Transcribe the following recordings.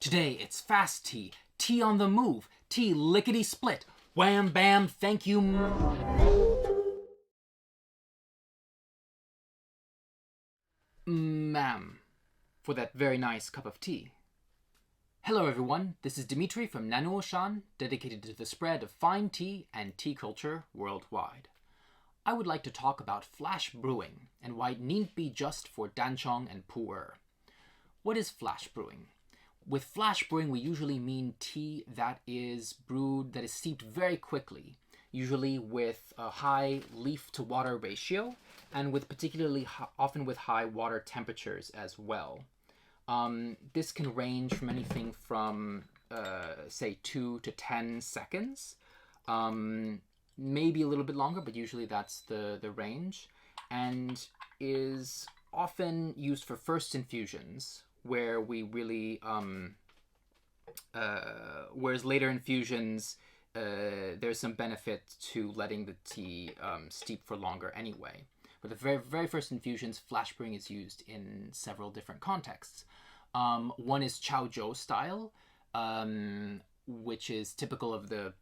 Today it's fast tea, tea on the move, tea lickety-split. Wham bam, thank you. Ma'am, for that very nice cup of tea. Hello everyone, this is Dimitri from nannuoshan, dedicated to the spread of fine tea and tea culture worldwide. I would like to talk about flash brewing and why it needn't be just for danchong and pu'er. What is flash brewing? With flash brewing, we usually mean tea that is brewed, that is steeped very quickly, usually with a high leaf to water ratio, and with often with high water temperatures as well. This can range from anything from, say, 2 to 10 seconds, maybe a little bit longer, but usually that's the range, and is often used for first infusions, where we really, whereas later infusions, there's some benefit to letting the tea steep for longer anyway. But the very first infusions, flash brewing is used in several different contexts. One is Chaozhou style, which is typical of the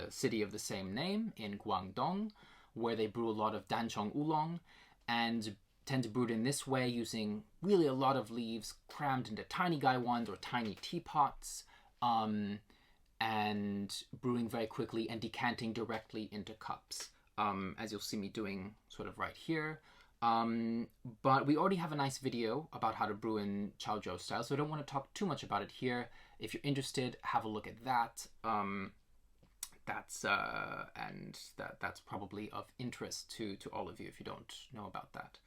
city of the same name in Guangdong, where they brew a lot of danchong oolong and tend to brew it in this way using really a lot of leaves crammed into tiny gaiwans or tiny teapots, and brewing very quickly and decanting directly into cups, as you'll see me doing sort of right here. But we already have a nice video about how to brew in Chaozhou style, so I don't want to talk too much about it here. If you're interested, have a look at that. That's probably of interest to all of you if you don't know about that.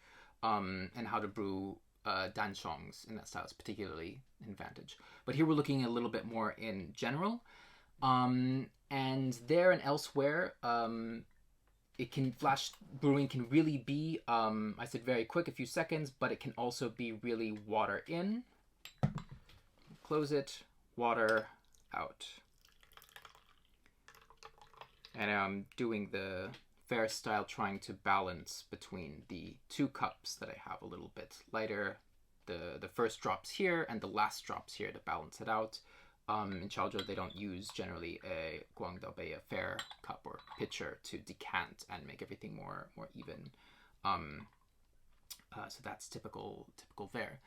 And how to brew danchongs in that style is particularly an advantage. But here we're looking a little bit more in general. And there and elsewhere, flash brewing can really be, I said very quick, a few seconds, but it can also be really water in, close it, water out. And I'm doing the fair style, trying to balance between the two cups that I have a little bit lighter. The first drops here and the last drops here to balance it out. In Chaozhou, they don't use generally a guangdaobei, a fair cup or pitcher, to decant and make everything more even. So that's typical there.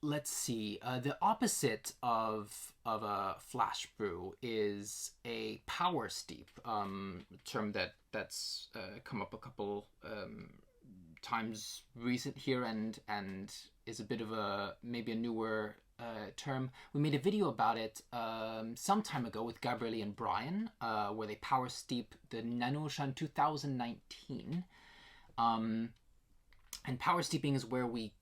Let's see. The opposite of a flash brew is a power steep, term that's come up a couple times recent here and is a bit of maybe a newer term. We made a video about it some time ago with Gabriele and Brian, where they power steep the nannuoshan 2019. And power steeping is where we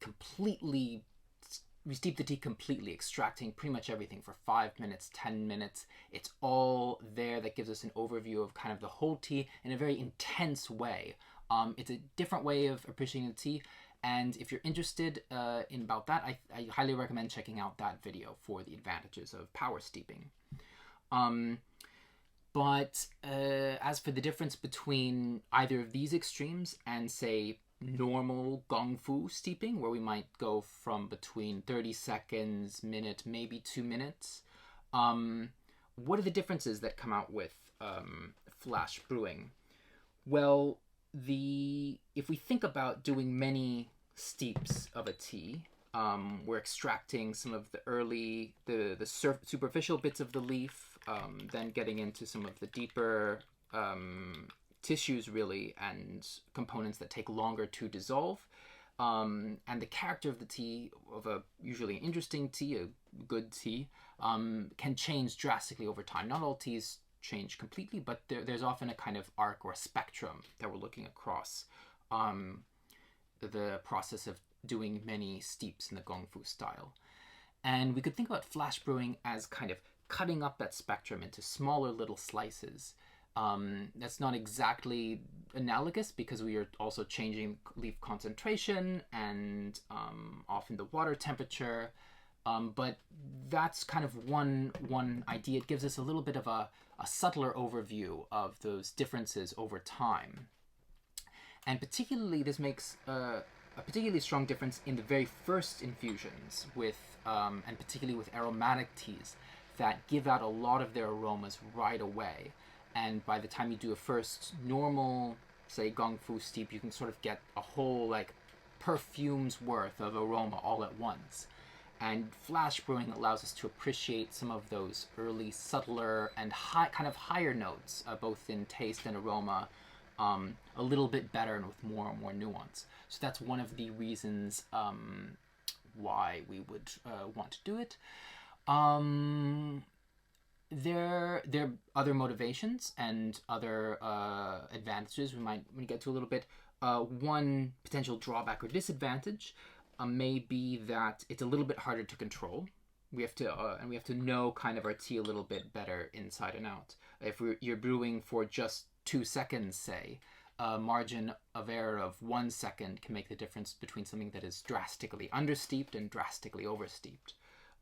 steep the tea completely, extracting pretty much everything for 5 minutes, 10 minutes. It's all there. That gives us an overview of kind of the whole tea in a very intense way. It's a different way of appreciating the tea. And if you're interested in about that, I highly recommend checking out that video for the advantages of power steeping. But as for the difference between either of these extremes and, say, normal gongfu steeping, where we might go from between 30 seconds, minute, maybe 2 minutes, what are the differences that come out with flash brewing? Well, if we think about doing many steeps of a tea, we're extracting some of the superficial bits of the leaf, then getting into some of the deeper tissues really, and components that take longer to dissolve. And the character of the tea, of a usually interesting tea, a good tea, can change drastically over time. Not all teas change completely, but there's often a kind of arc or a spectrum that we're looking across the process of doing many steeps in the gongfu style. And we could think about flash brewing as kind of cutting up that spectrum into smaller little slices. That's not exactly analogous because we are also changing leaf concentration and often the water temperature. But that's kind of one idea. It gives us a little bit of a subtler overview of those differences over time. And particularly this makes a particularly strong difference in the very first infusions with, and particularly with aromatic teas that give out a lot of their aromas right away. And by the time you do a first normal, say, gongfu steep, you can sort of get a whole, like, perfume's worth of aroma all at once. And flash brewing allows us to appreciate some of those early, subtler, and kind of higher notes, both in taste and aroma, a little bit better and with more and more nuance. So that's one of the reasons why we would want to do it. There are other motivations and other advantages we might get to a little bit. One potential drawback or disadvantage may be that it's a little bit harder to control. We have to know kind of our tea a little bit better inside and out. If you're brewing for just 2 seconds, say, a margin of error of 1 second can make the difference between something that is drastically understeeped and drastically oversteeped.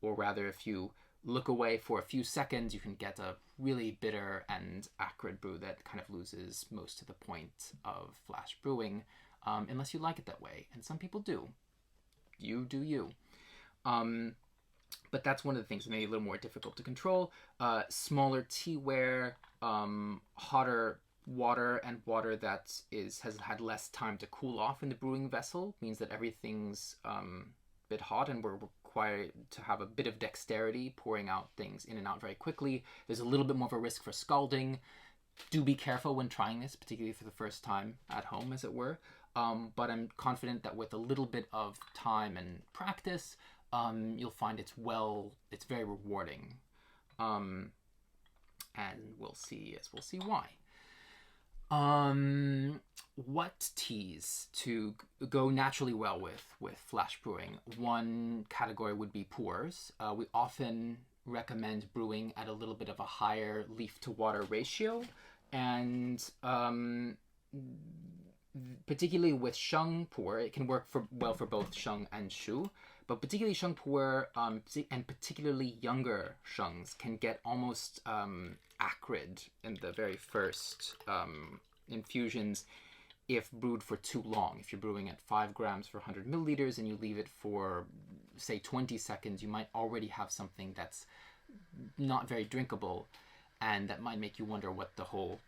Or rather, if you look away for a few seconds, you can get a really bitter and acrid brew that kind of loses most of the point of flash brewing, unless you like it that way. And some people do. You do you. But that's one of the things that may be a little more difficult to control. Smaller teaware, hotter water, and water that has had less time to cool off in the brewing vessel means that everything's a bit hot, and we're required to have a bit of dexterity pouring out things in and out very quickly. There's a little bit more of a risk for scalding. Do be careful when trying this, particularly for the first time at home, as it were. But I'm confident that with a little bit of time and practice, you'll find it's very rewarding. And we'll see why. What teas to go naturally well with flash brewing? One category would be pu'ers. We often recommend brewing at a little bit of a higher leaf to water ratio, and particularly with sheng pu'er, it can work well for both sheng and shu. But particularly sheng pu'er, and particularly younger shengs, can get almost acrid in the very first infusions if brewed for too long. If you're brewing at 5 grams for 100 milliliters and you leave it for, say, 20 seconds, you might already have something that's not very drinkable, and that might make you wonder what the whole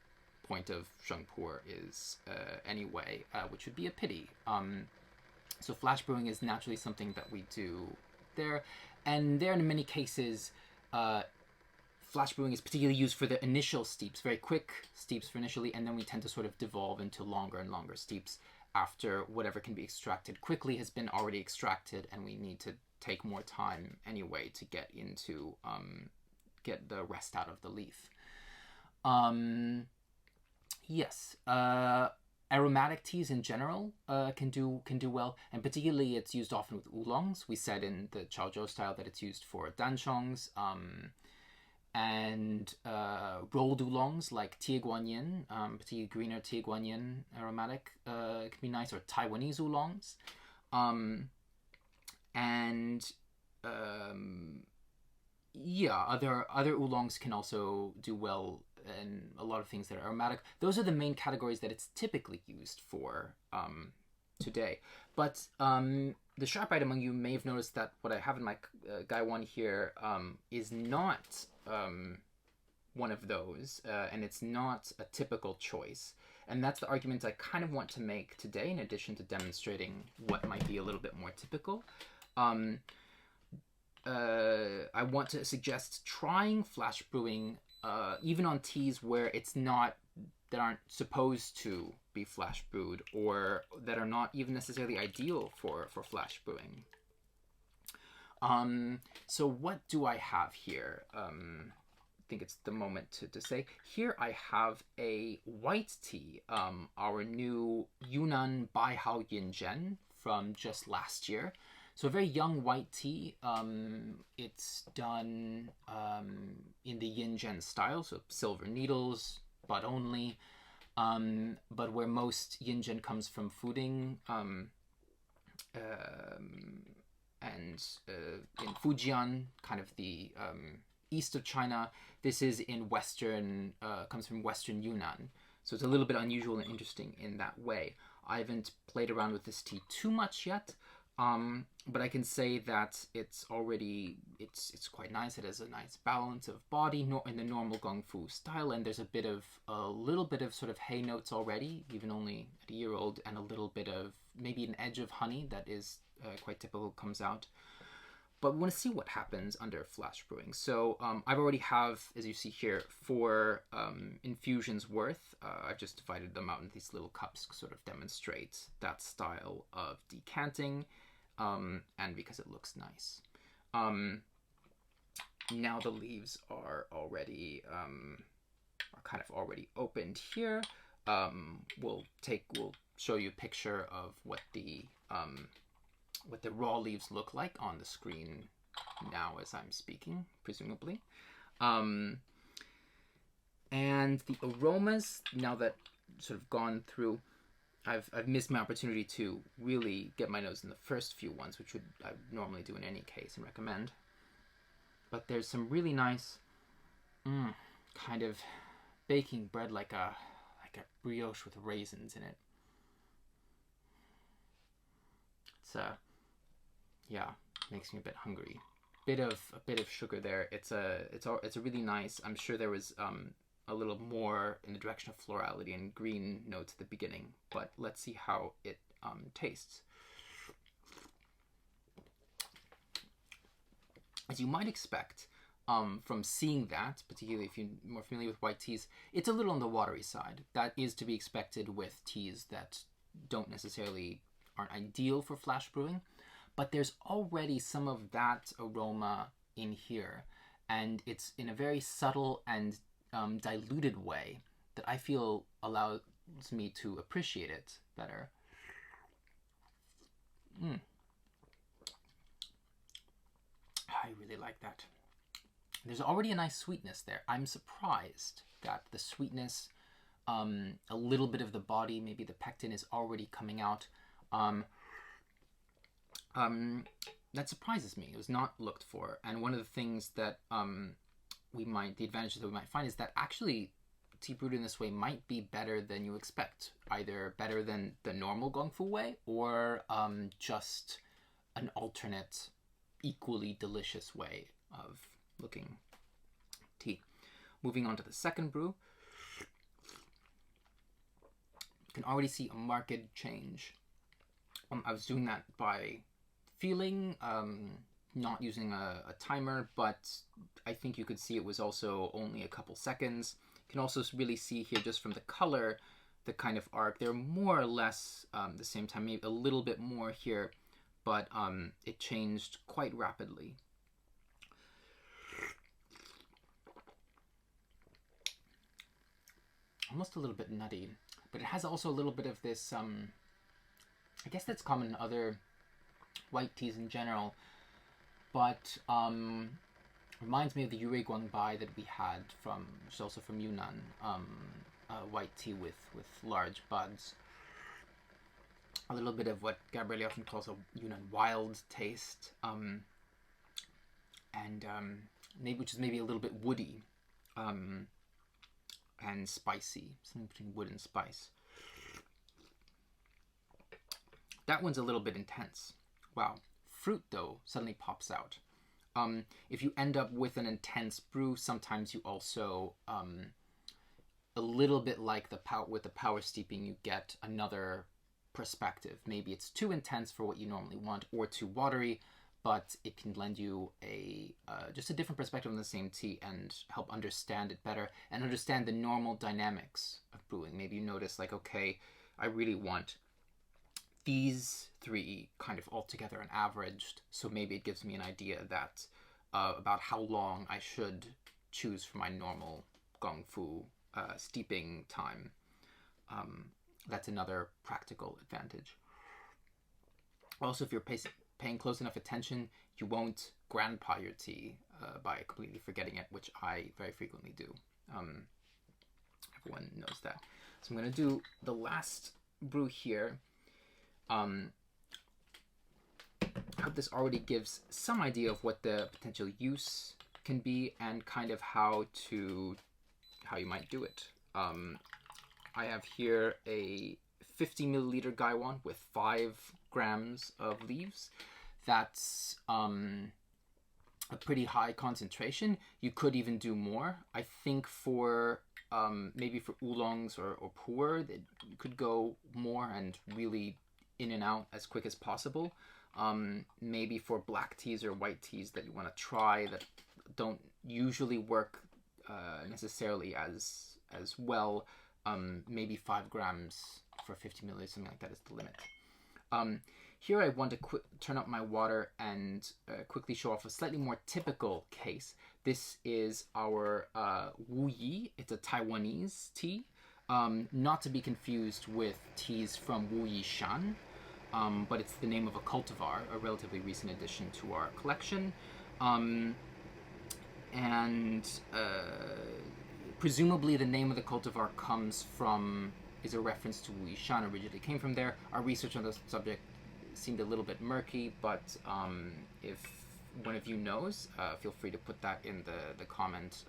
point of sheng pu'er is anyway, which would be a pity. So flash brewing is naturally something that we do there. And there, in many cases, flash brewing is particularly used for the initial steeps, very quick steeps for initially, and then we tend to sort of devolve into longer and longer steeps after whatever can be extracted quickly has been already extracted, and we need to take more time anyway to get the rest out of the leaf. Yes. Aromatic teas in general can do well, and particularly it's used often with oolongs. We said in the Chaozhou style that it's used for danshongs, and rolled oolongs like Tieguanyin, particularly greener Tieguanyin aromatic can be nice, or Taiwanese oolongs, other oolongs can also do well, and a lot of things that are aromatic. Those are the main categories that it's typically used for today. But the sharp-eyed among you may have noticed that what I have in my Guy 1 here is not one of those, and it's not a typical choice. And that's the argument I kind of want to make today, in addition to demonstrating what might be a little bit more typical. I want to suggest trying flash brewing even on teas where that aren't supposed to be flash brewed, or that are not even necessarily ideal for flash brewing. So what do I have here? I think it's the moment to say. Here I have a white tea, our new Yunnan Baihao Yin Zhen from just last year. So a very young white tea. It's done in the yin zhen style, so silver needles, but only. But where most yin zhen comes from Fuding, and in Fujian, kind of the east of China, this is in comes from western Yunnan. So it's a little bit unusual and interesting in that way. I haven't played around with this tea too much yet, but I can say that it's already, it's quite nice. It has a nice balance of body in the normal Gong Fu style, and there's a little bit of sort of hay notes already, even only at a year old, and a little bit of maybe an edge of honey that is quite typical, comes out. But we want to see what happens under flash brewing. So I've already have, as you see here, 4 infusions worth. I've just divided them out into these little cups to sort of demonstrate that style of decanting, and because it looks nice. Now the leaves are already kind of already opened here. We'll show you a picture of what the raw leaves look like on the screen now as I'm speaking, presumably. And the aromas, now that sort of gone through, I've missed my opportunity to really get my nose in the first few ones, which I would normally do in any case and recommend. But there's some really nice kind of baking bread, like a brioche with raisins in it. It's yeah, makes me a bit hungry. A bit of sugar there. It's a really nice. I'm sure there was a little more in the direction of florality and green notes at the beginning, but let's see how it tastes. As you might expect from seeing that, particularly if you're more familiar with white teas, it's a little on the watery side. That is to be expected with teas that aren't ideal for flash brewing, but there's already some of that aroma in here, and it's in a very subtle and diluted way that I feel allows me to appreciate it better. I really like that. There's already a nice sweetness there. I'm surprised that the sweetness, a little bit of the body, maybe the pectin is already coming out. That surprises me. It was not looked for. And one of the things that the advantages that we might find is that actually tea brewed in this way might be better than you expect. Either better than the normal Gong Fu way, or just an alternate, equally delicious way of looking tea. Moving on to the second brew. You can already see a marked change. I was doing that by feeling, not using a timer, but I think you could see it was also only a couple seconds. You can also really see here just from the color, the kind of arc. They're more or less the same time, maybe a little bit more here, but it changed quite rapidly. Almost a little bit nutty, but it has also a little bit of this, I guess that's common in other white teas in general, but reminds me of the Yurei Guangbai that we had which is also from Yunnan, white tea with large buds. A little bit of what Gabriele often calls a Yunnan wild taste, and which is maybe a little bit woody, and spicy, something between wood and spice. That one's a little bit intense. Wow. Fruit, though, suddenly pops out. If you end up with an intense brew, sometimes you also, a little bit like with the power steeping, you get another perspective. Maybe it's too intense for what you normally want, or too watery, but it can lend you just a different perspective on the same tea and help understand it better and understand the normal dynamics of brewing. Maybe you notice, like, okay, I really want these 3 kind of all together and averaged, so maybe it gives me an idea that about how long I should choose for my normal Gong Fu steeping time. That's another practical advantage. Also, if you're paying close enough attention, you won't grandpa your tea by completely forgetting it, which I very frequently do. Everyone knows that. So I'm going to do the last brew here. I hope this already gives some idea of what the potential use can be and kind of how you might do it. I have here a 50 milliliter gaiwan with 5 grams of leaves. That's a pretty high concentration. You could even do more. I think for maybe for oolongs or pu'er, that you could go more and really in and out as quick as possible. Maybe for black teas or white teas that you want to try that don't usually work necessarily as well, maybe 5 grams for 50 milliliters, something like that is the limit. Here I want to turn up my water and quickly show off a slightly more typical case. This is our Wuyi. It's a Taiwanese tea, not to be confused with teas from Wuyi Shan, but it's the name of a cultivar, a relatively recent addition to our collection. Presumably the name of the cultivar is a reference to Wuyi Shan, originally came from there. Our research on the subject seemed a little bit murky, but if one of you knows, feel free to put that in the comment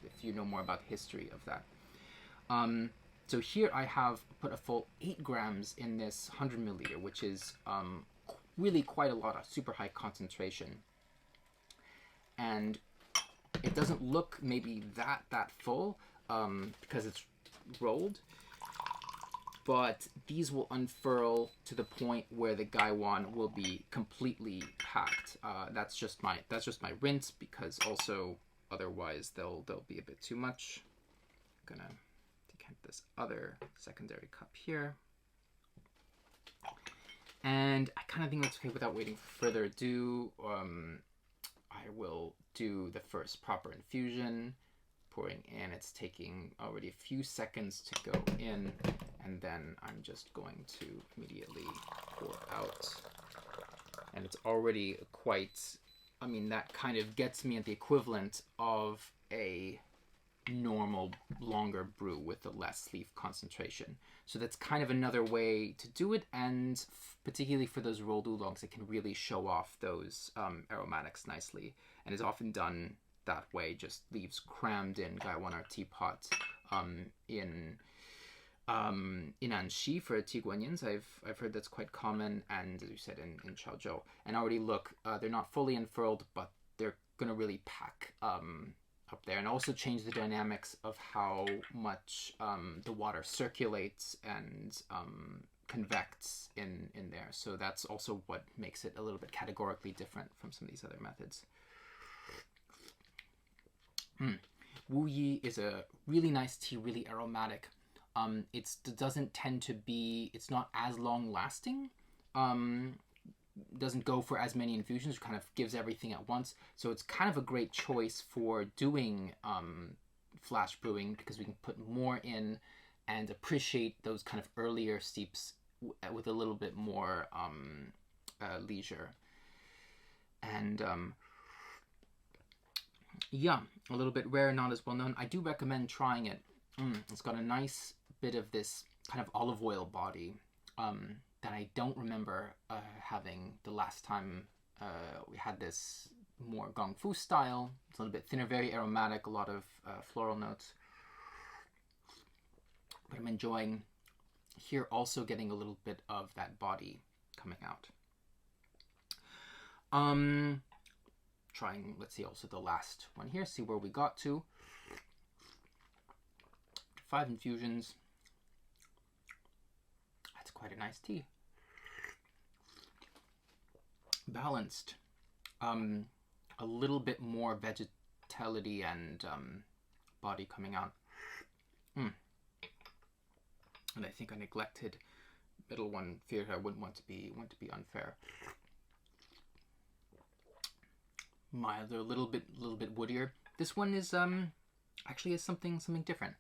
if you know more about the history of that. So here I have put a full 8 grams in this 100 milliliter, which is really quite a lot of super high concentration. And it doesn't look maybe that full because it's rolled, but these will unfurl to the point where the gaiwan will be completely packed. That's just my rinse, because also otherwise they'll be a bit too much. I'm gonna decant this other secondary cup here, and I kind of think that's okay. Without waiting for further ado, I will do the first proper infusion, pouring in. It's taking already a few seconds to go in, and then I'm just going to immediately pour out. And it's already quite, I mean, that kind of gets me at the equivalent of a normal longer brew with a less leaf concentration. So that's kind of another way to do it, and particularly for those rolled oolongs, it can really show off those aromatics nicely, and is often done that way, just leaves crammed in gaiwan or teapot. In Anxi for Tiguanyans, I've heard that's quite common, and as you said in Chaozhou. And already look, they're not fully unfurled, but they're gonna really pack up there, and also change the dynamics of how much the water circulates and convects in there. So that's also what makes it a little bit categorically different from some of these other methods. Wuyi is a really nice tea, really aromatic. It doesn't tend to be, it's not as long lasting. Doesn't go for as many infusions, kind of gives everything at once. So it's kind of a great choice for doing flash brewing, because we can put more in and appreciate those kind of earlier steeps with a little bit more leisure. And yeah, a little bit rare, not as well known. I do recommend trying it. It's got a nice bit of this kind of olive oil body that I don't remember having the last time we had this more gong fu style. It's a little bit thinner, very aromatic, a lot of floral notes. But I'm enjoying here also getting a little bit of that body coming out. Trying, let's see, also the last one here, see where we got to. 5 infusions. That's quite a nice tea. Balanced. A little bit more vegetality and body coming out. And I think I neglected middle one. Fear I wouldn't want to be unfair. Milder, a little bit woodier. This one is actually is something different.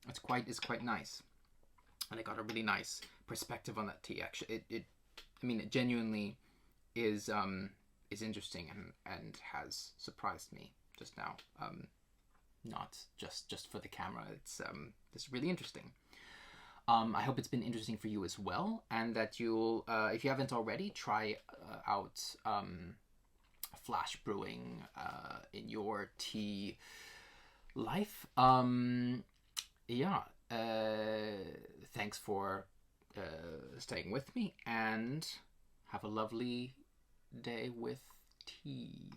It's quite nice, and I got a really nice perspective on that tea. Actually, it genuinely is interesting and has surprised me just now. Not just for the camera. It's really interesting. I hope it's been interesting for you as well, and that you'll, if you haven't already, try out flash brewing in your tea life. Yeah, Thanks for staying with me, and have a lovely day with tea.